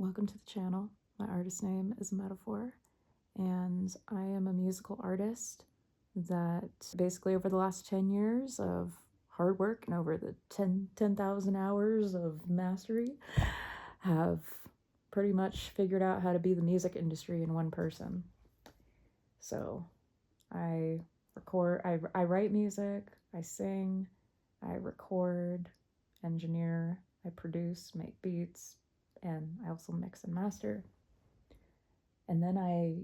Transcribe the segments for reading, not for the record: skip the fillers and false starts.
Welcome to the channel. My artist name is Ametaphor, and I am a musical artist that basically over the last 10 years of hard work and over the 10,000 hours of mastery have pretty much figured out how to be the music industry in one person. So I write music, I sing, I record, engineer, I produce, make beats, and I also mix and master. And then I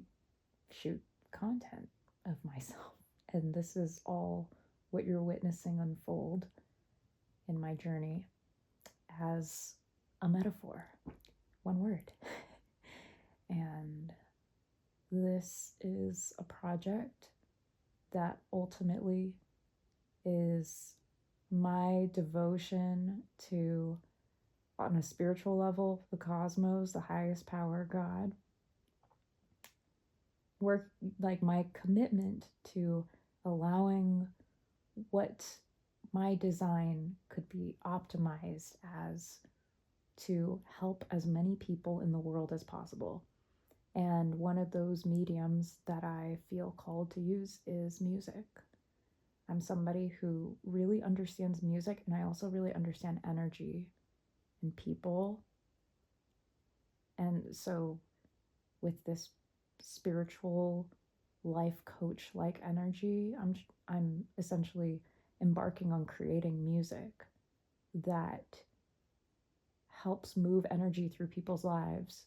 shoot content of myself. And this is all what you're witnessing unfold in my journey as a metaphor. One word. And this is a project that ultimately is my devotion to, on a spiritual level, the cosmos, the highest power, God. Work, like my commitment to allowing what my design could be optimized as to help as many people in the world as possible. And one of those mediums that I feel called to use is music. I'm somebody who really understands music, and I also really understand energy and people. And so with this spiritual life coach like energy, I'm essentially embarking on creating music that helps move energy through people's lives.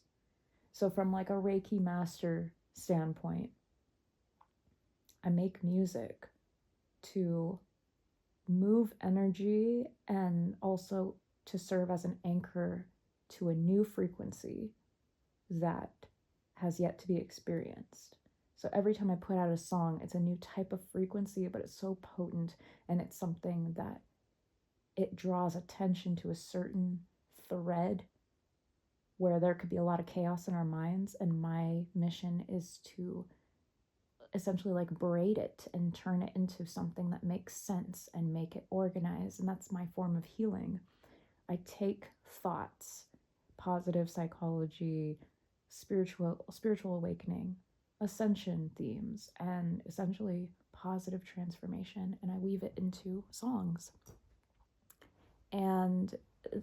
So from like a Reiki master standpoint, I make music to move energy and also to serve as an anchor to a new frequency that has yet to be experienced. So every time I put out a song, it's a new type of frequency, but it's so potent, and it's something that it draws attention to a certain thread where there could be a lot of chaos in our minds. And my mission is to essentially like braid it and turn it into something that makes sense and make it organized. And that's my form of healing. I take thoughts, positive psychology, spiritual awakening, ascension themes, and essentially positive transformation, and I weave it into songs. And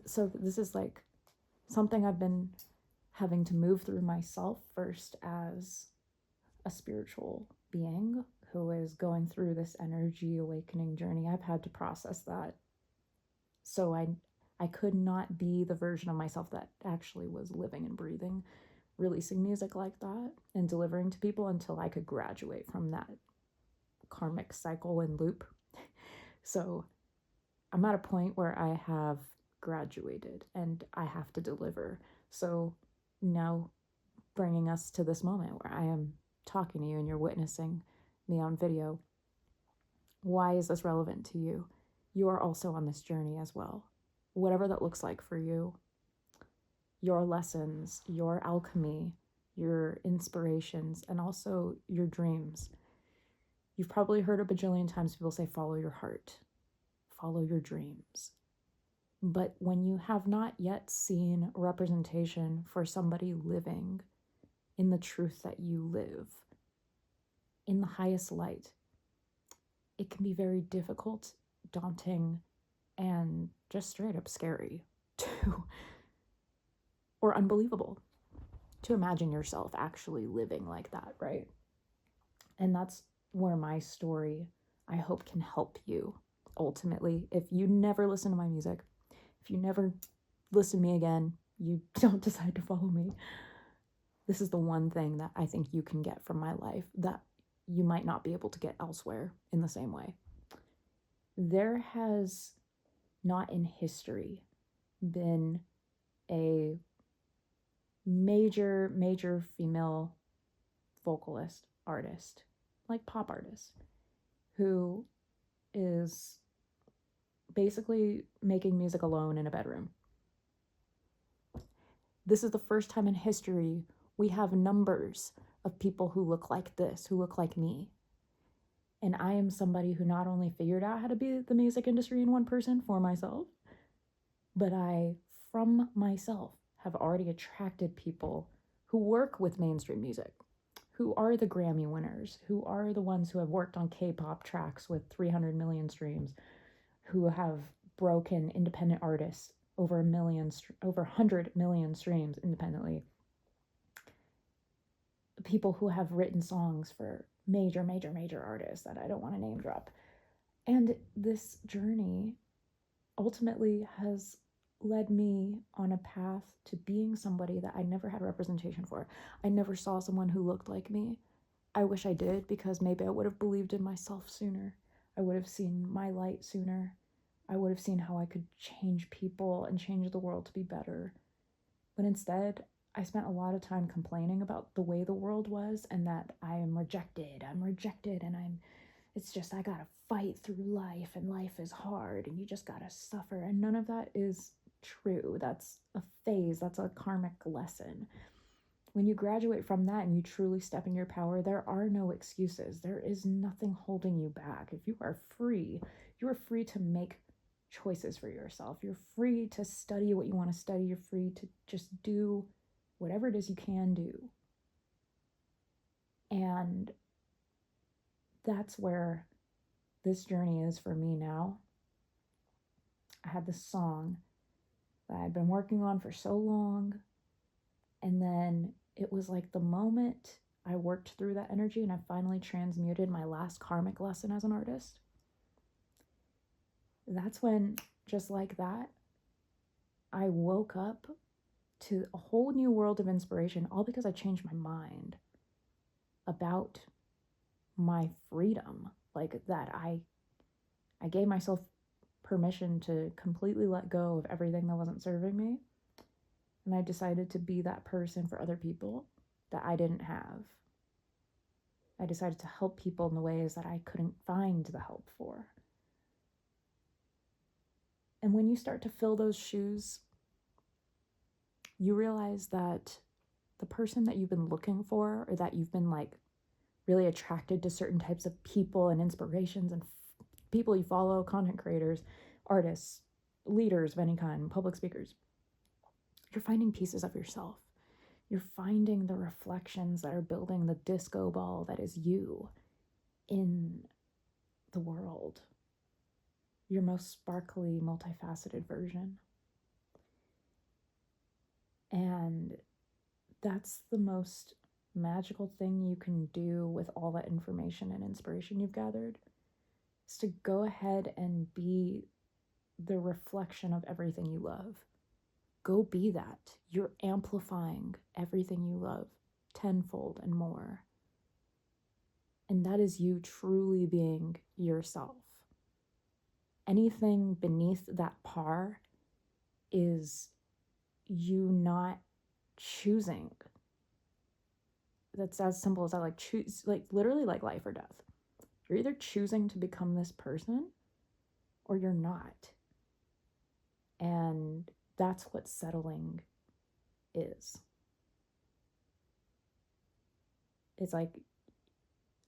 so this is like something I've been having to move through myself first as a spiritual being who is going through this energy awakening journey. I've had to process that. So I could not be the version of myself that actually was living and breathing, releasing music like that and delivering to people until I could graduate from that karmic cycle and loop. So I'm at a point where I have graduated and I have to deliver. So now bringing us to this moment where I am talking to you and you're witnessing me on video. Why is this relevant to you? You are also on this journey as well. Whatever that looks like for you, your lessons, your alchemy, your inspirations, and also your dreams. You've probably heard a bajillion times people say, follow your heart, follow your dreams. But when you have not yet seen representation for somebody living in the truth that you live, in the highest light, it can be very difficult, daunting, and just straight up scary to, or unbelievable, to imagine yourself actually living like that, right? And that's where my story, I hope, can help you ultimately. If you never listen to my music, if you never listen to me again, you don't decide to follow me, this is the one thing that I think you can get from my life that you might not be able to get elsewhere in the same way. There has not in history been a major female vocalist, artist, like pop artist, who is basically making music alone in a bedroom. This is the first time in history we have numbers of people who look like this, who look like me. And I am somebody who not only figured out how to be the music industry in one person for myself, but I, from myself, have already attracted people who work with mainstream music, who are the Grammy winners, who are the ones who have worked on K-pop tracks with 300 million streams, who have broken independent artists over 100 million streams independently. People who have written songs for major artists that I don't want to name drop. And this journey ultimately has led me on a path to being somebody that I never had representation for. I never saw someone who looked like me. I wish I did, because maybe I would have believed in myself sooner. I would have seen my light sooner. I would have seen how I could change people and change the world to be better. But instead, I spent a lot of time complaining about the way the world was, and that I'm rejected, and it's just, I gotta fight through life, and life is hard, and you just gotta suffer. And none of that is true. That's a phase, that's a karmic lesson. When you graduate from that and you truly step in your power, there are no excuses. There is nothing holding you back. If you are free to make choices for yourself. You're free to study what you want to study. You're free to just do whatever it is you can do. And that's where this journey is for me now. I had this song that I'd been working on for so long, and then it was like the moment I worked through that energy and I finally transmuted my last karmic lesson as an artist. That's when, just like that, I woke up to a whole new world of inspiration, all because I changed my mind about my freedom. Like that I gave myself permission to completely let go of everything that wasn't serving me. And I decided to be that person for other people that I didn't have. I decided to help people in the ways that I couldn't find the help for. And when you start to fill those shoes, you realize that the person that you've been looking for, or that you've been like really attracted to certain types of people and inspirations and people you follow, content creators, artists, leaders of any kind, public speakers, you're finding pieces of yourself. You're finding the reflections that are building the disco ball that is you in the world. Your most sparkly, multifaceted version. And that's the most magical thing you can do with all that information and inspiration you've gathered, is to go ahead and be the reflection of everything you love. Go be that. You're amplifying everything you love tenfold and more. And that is you truly being yourself. Anything beneath that par is you not choosing. That's as simple as that. Like choose, like literally like life or death. You're either choosing to become this person or you're not. And that's what settling is. It's like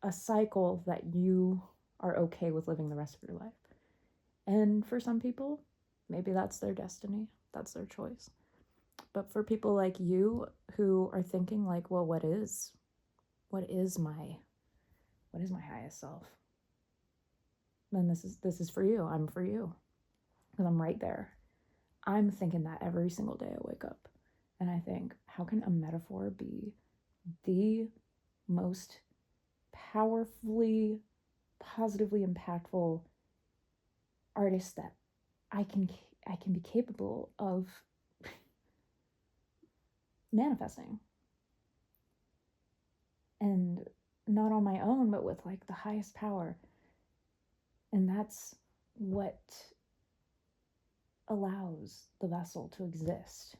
a cycle that you are okay with living the rest of your life. And for some people, maybe that's their destiny. That's their choice. But for people like you who are thinking like, well, what is my highest self? Then this is for you. I'm for you. Because I'm right there. I'm thinking that every single day I wake up. And I think, how can Ametaphor be the most powerfully, positively impactful artist that I can be capable of manifesting? And not on my own, but with like the highest power. And that's what allows the vessel to exist.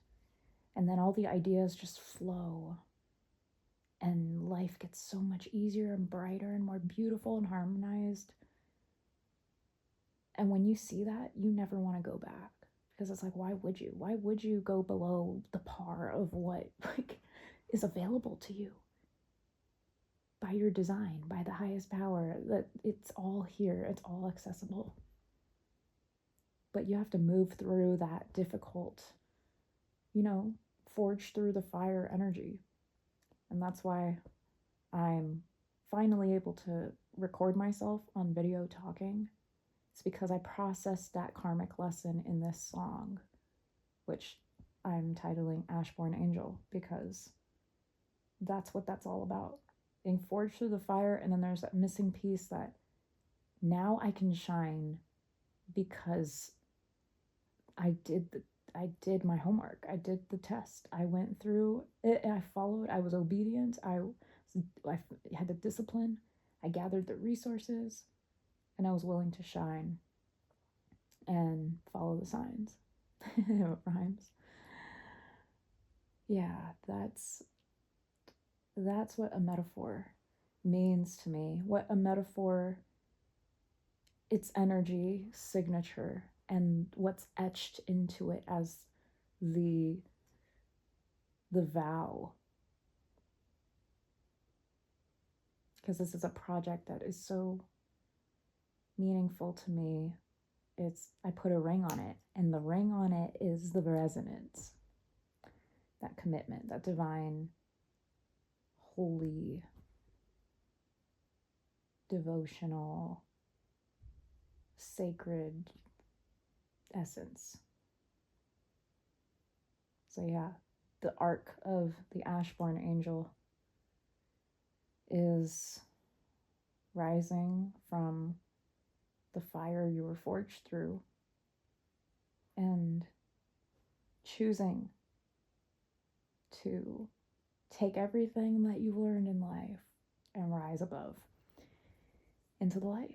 And then all the ideas just flow. And life gets so much easier and brighter and more beautiful and harmonized. And when you see that, you never want to go back. Because it's like, why would you? Why would you go below the par of what like is available to you? By your design, by the highest power, that it's all here, it's all accessible. But you have to move through that difficult, forged through the fire energy. And that's why I'm finally able to record myself on video talking. It's because I processed that karmic lesson in this song, which I'm titling Ashborn Angel, because that's what that's all about. Being forged through the fire, and then there's that missing piece that now I can shine because I did my homework. I did the test. I went through it and I followed. I was obedient. I had the discipline. I gathered the resources, and I was willing to shine and follow the signs. It rhymes. Yeah, that's what a metaphor means to me. What a metaphor, its energy, signature, and what's etched into it as the vow. Because this is a project that is so meaningful to me. I put a ring on it, and the ring on it is the resonance, that commitment, that divine, holy, devotional, sacred essence. So yeah, the arc of the Ashborn Angel is rising from the fire you were forged through and choosing to take everything that you've learned in life and rise above into the light.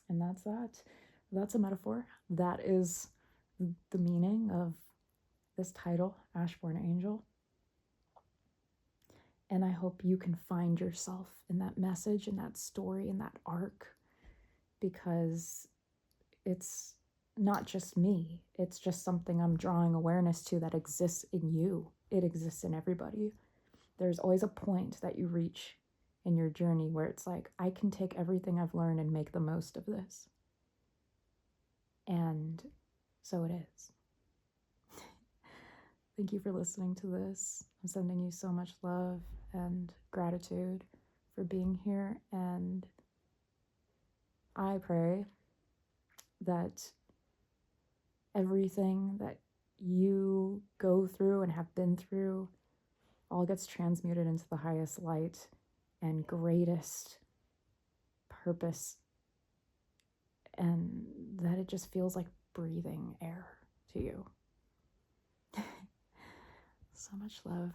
And that's that. That's a metaphor. That is the meaning of this title, Ashborn Angel. And I hope you can find yourself in that message, in that story, in that arc, because it's not just me. It's just something I'm drawing awareness to that exists in you. It exists in everybody. There's always a point that you reach in your journey where it's like, I can take everything I've learned and make the most of this. And so it is. Thank you for listening to this. I'm sending you so much love and gratitude for being here. And I pray that everything that you go through and have been through all gets transmuted into the highest light and greatest purpose, and that it just feels like breathing air to you. So much love.